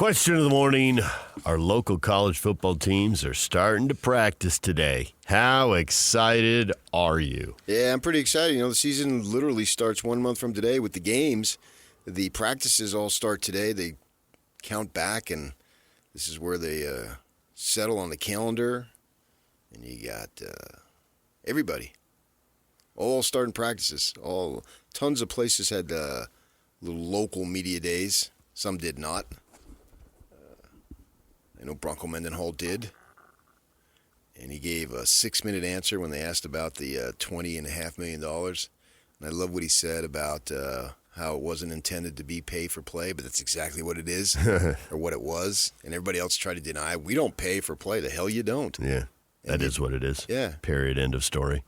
Question of the morning. Our local college football teams are starting to practice today. How excited are you? Yeah, I'm pretty excited. The season literally starts 1 month from today with the games. The practices all start today. They count back, and this is where they settle on the calendar. And you got everybody all starting practices. Tons of places had little local media days. Some did not. I know Bronco Mendenhall did. And he gave a 6-minute answer when they asked about the $20.5 million. And I love what he said about how it wasn't intended to be pay for play, but that's exactly what it is, or what it was. And everybody else tried to deny, we don't pay for play. The hell you don't. Yeah, that is what it is. Yeah. Period, end of story.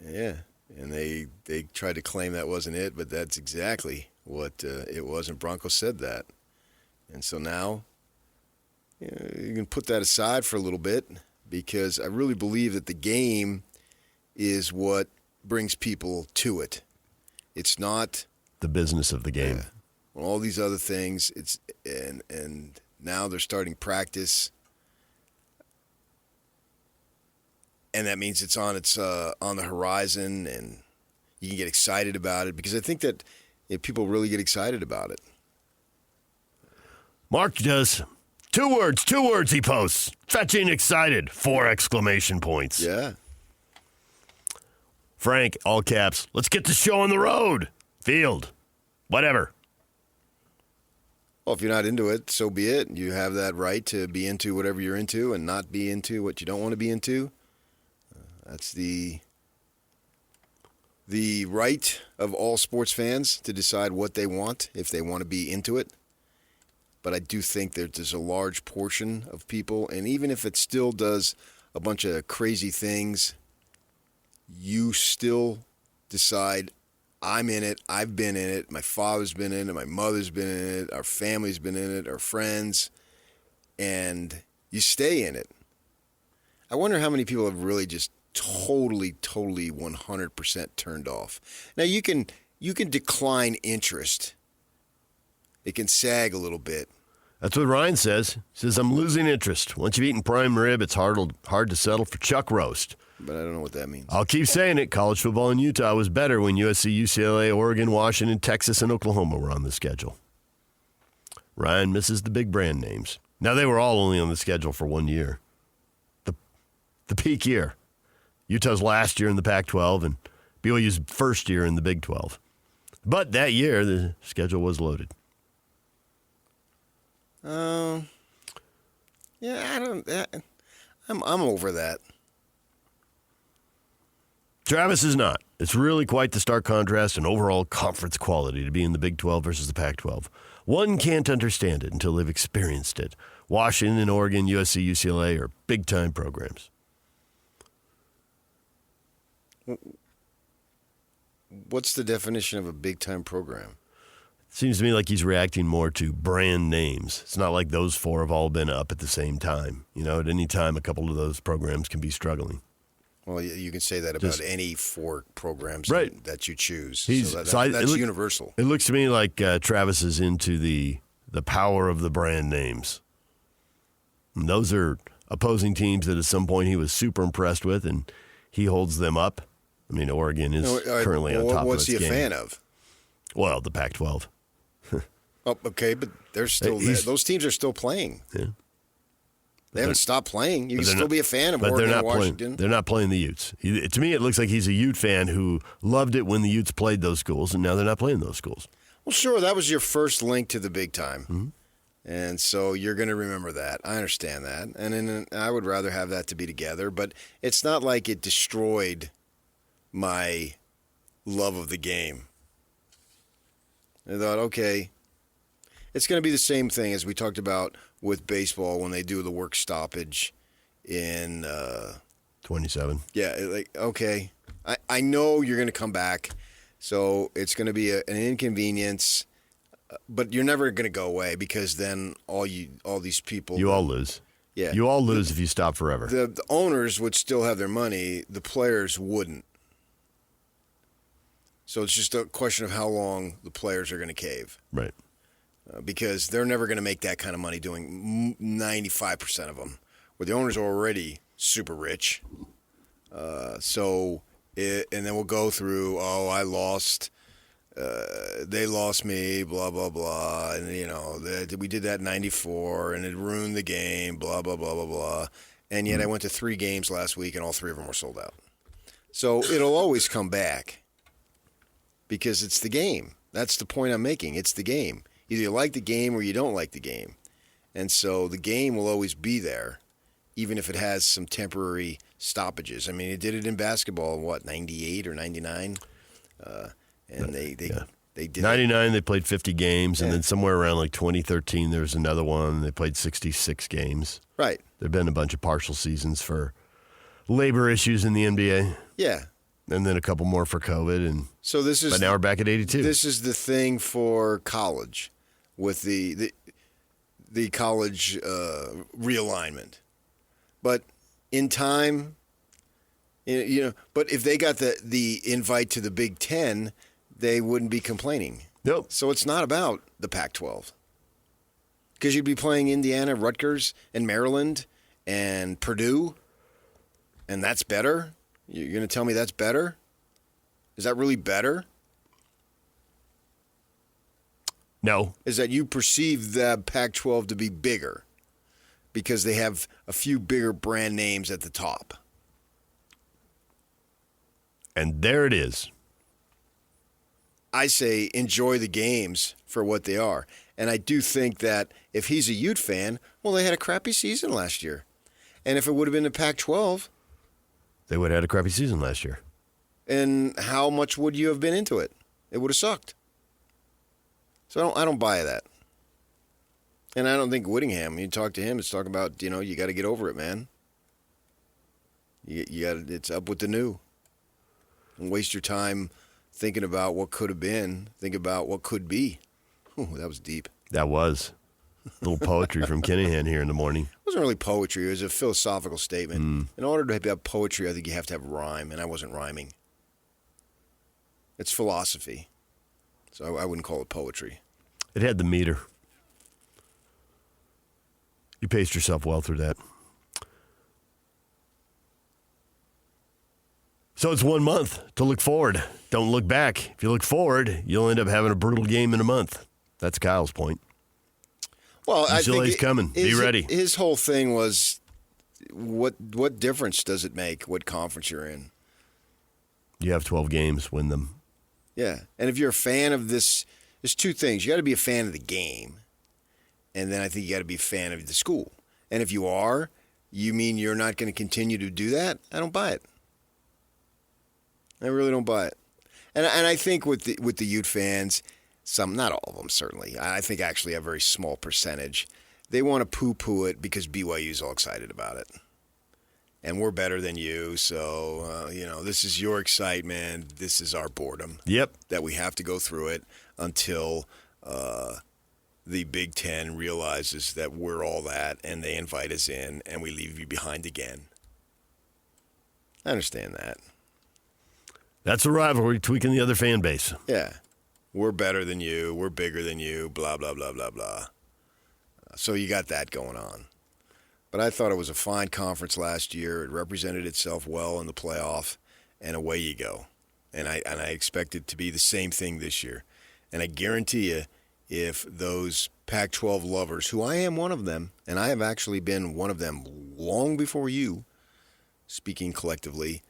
Yeah, and they tried to claim that wasn't it, but that's exactly what it was, and Bronco said that. And so now you can put that aside for a little bit, because I really believe that the game is what brings people to it. It's not the business of the game. All these other things. And now they're starting practice, and that means it's on the horizon, and you can get excited about it, because I think that people really get excited about it. Mark does. Two words he posts. Fetching excited. 4 exclamation points. Yeah. Frank, all caps. Let's get the show on the road. Field. Whatever. Well, if you're not into it, so be it. You have that right to be into whatever you're into and not be into what you don't want to be into. That's the right of all sports fans to decide what they want, if they want to be into it. But I do think that there's a large portion of people, and even if it still does a bunch of crazy things, you still decide, I'm in it, I've been in it, my father's been in it, my mother's been in it, our family's been in it, our friends, and you stay in it. I wonder how many people have really just totally 100% turned off. Now, you can decline interest. It can sag a little bit. That's what Ryan says. He says, I'm losing interest. Once you've eaten prime rib, it's hard to settle for chuck roast. But I don't know what that means. I'll keep saying it. College football in Utah was better when USC, UCLA, Oregon, Washington, Texas, and Oklahoma were on the schedule. Ryan misses the big brand names. Now, they were all only on the schedule for 1 year. The peak year. Utah's last year in the Pac-12 and BYU's first year in the Big 12. But that year, the schedule was loaded. Yeah, I'm over that. Travis is not. It's really quite the stark contrast in overall conference quality to be in the Big 12 versus the Pac-12. One can't understand it until they've experienced it. Washington, Oregon, USC, UCLA are big-time programs. What's the definition of a big-time program? Seems to me like he's reacting more to brand names. It's not like those 4 have all been up at the same time. At any time, a couple of those programs can be struggling. Well, you can say that about any 4 programs that you choose. That's universal. It looks to me like Travis is into the power of the brand names. And those are opposing teams that at some point he was super impressed with, and he holds them up. I mean, Oregon is currently on top of its game. What's he a fan of? Well, the Pac-12. Oh, okay, but they're still there. Those teams are still playing. Yeah. They haven't stopped playing. You can still be a fan of Oregon and Washington. They're not playing the Utes. To me, it looks like he's a Ute fan who loved it when the Utes played those schools, and now they're not playing those schools. Well, sure, that was your first link to the big time. Mm-hmm. And so you're going to remember that. I understand that. And I would rather have that to be together, but it's not like it destroyed my love of the game. I thought, okay, it's going to be the same thing as we talked about with baseball when they do the work stoppage in 27. Yeah, okay, I know you're going to come back, so it's going to be an inconvenience, but you're never going to go away, because then all these people you all lose. Yeah, you all lose if you stop forever. The owners would still have their money, the players wouldn't. So it's just a question of how long the players are going to cave. Right. because they're never going to make that kind of money doing 95% of them, where the owners are already super rich. And then we'll go through, I lost, they lost me, blah, blah, blah. And, we did that in 94, and it ruined the game, blah, blah, blah, blah, blah. And yet I went to 3 games last week, and all 3 of them were sold out. So it'll always come back because it's the game. That's the point I'm making. It's the game. Either you like the game or you don't like the game. And so the game will always be there, even if it has some temporary stoppages. I mean, it did it in basketball in, 98 or 99? And they did 99, they played 50 games, and then somewhere around like 2013, there was another one. They played 66 games. Right. There have been a bunch of partial seasons for labor issues in the NBA. Yeah. And then a couple more for COVID. But now we're back at 82. This is the thing for college with the college realignment. But in time, but if they got the invite to the Big Ten, they wouldn't be complaining. Nope. So it's not about the Pac-12. Because you'd be playing Indiana, Rutgers, and Maryland, and Purdue, and that's better? You're going to tell me that's better? Is that really better? No. Is that you perceive the Pac-12 to be bigger because they have a few bigger brand names at the top? And there it is. I say enjoy the games for what they are. And I do think that if he's a Ute fan, well, they had a crappy season last year. And if it would have been the Pac-12, they would have had a crappy season last year. And how much would you have been into it? It would have sucked. So I don't buy that. And I don't think Whittingham, you talk to him, it's talking about, you got to get over it, man. You got it's up with the new. Don't waste your time thinking about what could have been. Think about what could be. Ooh, that was deep. That was. A little poetry from Kinahan here in the morning. It wasn't really poetry. It was a philosophical statement. In order to have poetry, I think you have to have rhyme, and I wasn't rhyming. It's philosophy. So I wouldn't call it poetry. It had the meter. You paced yourself well through that. So it's 1 month to look forward. Don't look back. If you look forward, you'll end up having a brutal game in a month. That's Kyle's point. Well, I think UCLA's coming. Be ready. His whole thing was, what difference does it make what conference you're in? You have 12 games, win them. Yeah, and if you're a fan of this, there's 2 things. You got to be a fan of the game, and then I think you got to be a fan of the school. And if you are, you mean you're not going to continue to do that? I don't buy it. I really don't buy it. And I think with the Ute fans, some, not all of them certainly, I think actually a very small percentage, they want to poo-poo it because BYU's all excited about it. And we're better than you, so, this is your excitement. This is our boredom. Yep. That we have to go through it until the Big Ten realizes that we're all that, and they invite us in, and we leave you behind again. I understand that. That's a rivalry, tweaking the other fan base. Yeah. We're better than you. We're bigger than you. Blah, blah, blah, blah, blah. So you got that going on. But I thought it was a fine conference last year. It represented itself well in the playoff, and away you go. And I expect it to be the same thing this year. And I guarantee you, if those Pac-12 lovers, who I am one of them, and I have actually been one of them long before you, speaking collectively,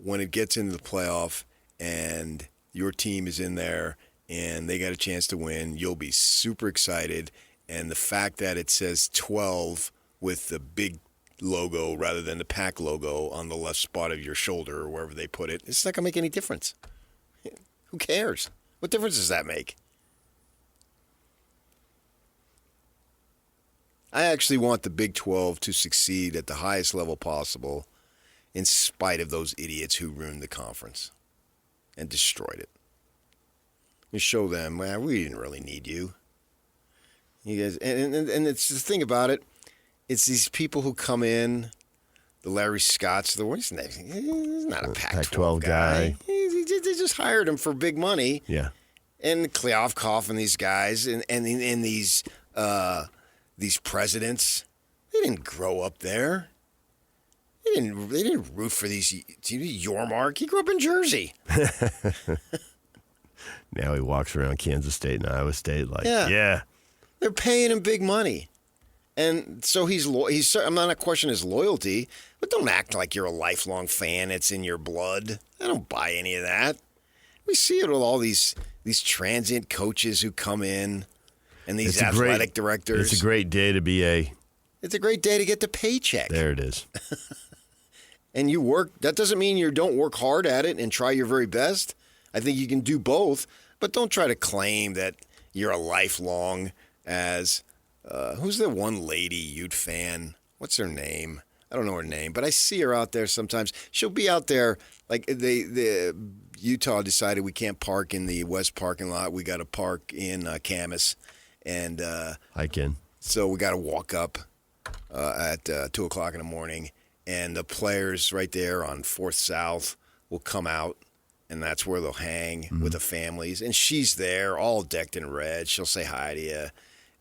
when it gets into the playoff and your team is in there and they got a chance to win, you'll be super excited. And the fact that it says 12 with the big logo rather than the Pac logo on the left spot of your shoulder or wherever they put it, it's not going to make any difference. Who cares? What difference does that make? I actually want the Big 12 to succeed at the highest level possible in spite of those idiots who ruined the conference and destroyed it. You show them, man, we didn't really need you. You guys, and it's the thing about it, it's these people who come in, the Larry Scotts, he's not a Pac-12 guy. They just hired him for big money. Yeah. and Klyavkov and these guys and these presidents, they didn't grow up there. They didn't root for these. Yormark, he grew up in Jersey. Now he walks around Kansas State and Iowa State like, yeah. They're paying him big money. And so I'm not questioning his loyalty, but don't act like you're a lifelong fan. It's in your blood. I don't buy any of that. We see it with all these transient coaches who come in and these athletic directors. It's a great day to be It's a great day to get the paycheck. There it is. And you work. That doesn't mean you don't work hard at it and try your very best. I think you can do both, but don't try to claim that you're a lifelong as who's the one lady Ute fan? What's her name? I don't know her name, but I see her out there sometimes. She'll be out there like the Utah decided we can't park in the west parking lot. We got to park in Camas, and hike in. So we got to walk up at 2:00 in the morning, and the players right there on 4th South will come out, and that's where they'll hang with the families. And she's there, all decked in red. She'll say hi to you.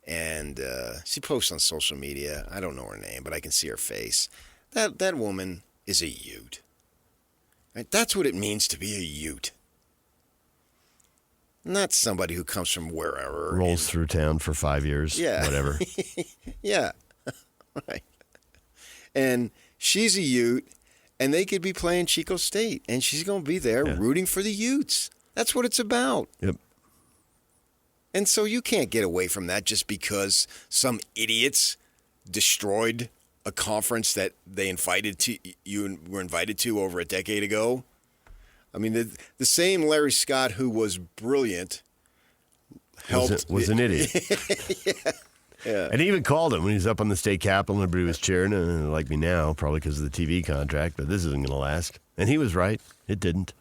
And she posts on social media. I don't know her name, but I can see her face. That woman is a Ute. Right? That's what it means to be a Ute. Not somebody who comes from wherever. Rolls through town for 5 years. Yeah. Whatever. Yeah. Right. And she's a Ute, and they could be playing Chico State, and she's going to be there rooting for the Utes. That's what it's about. Yep. And so you can't get away from that just because some idiots destroyed a conference that you were invited to over a decade ago. I mean, the same Larry Scott who was brilliant was an idiot. Yeah. And he even called him when he was up on the state capitol and everybody was cheering, like me now, probably because of the TV contract, but this isn't going to last. And he was right. It didn't.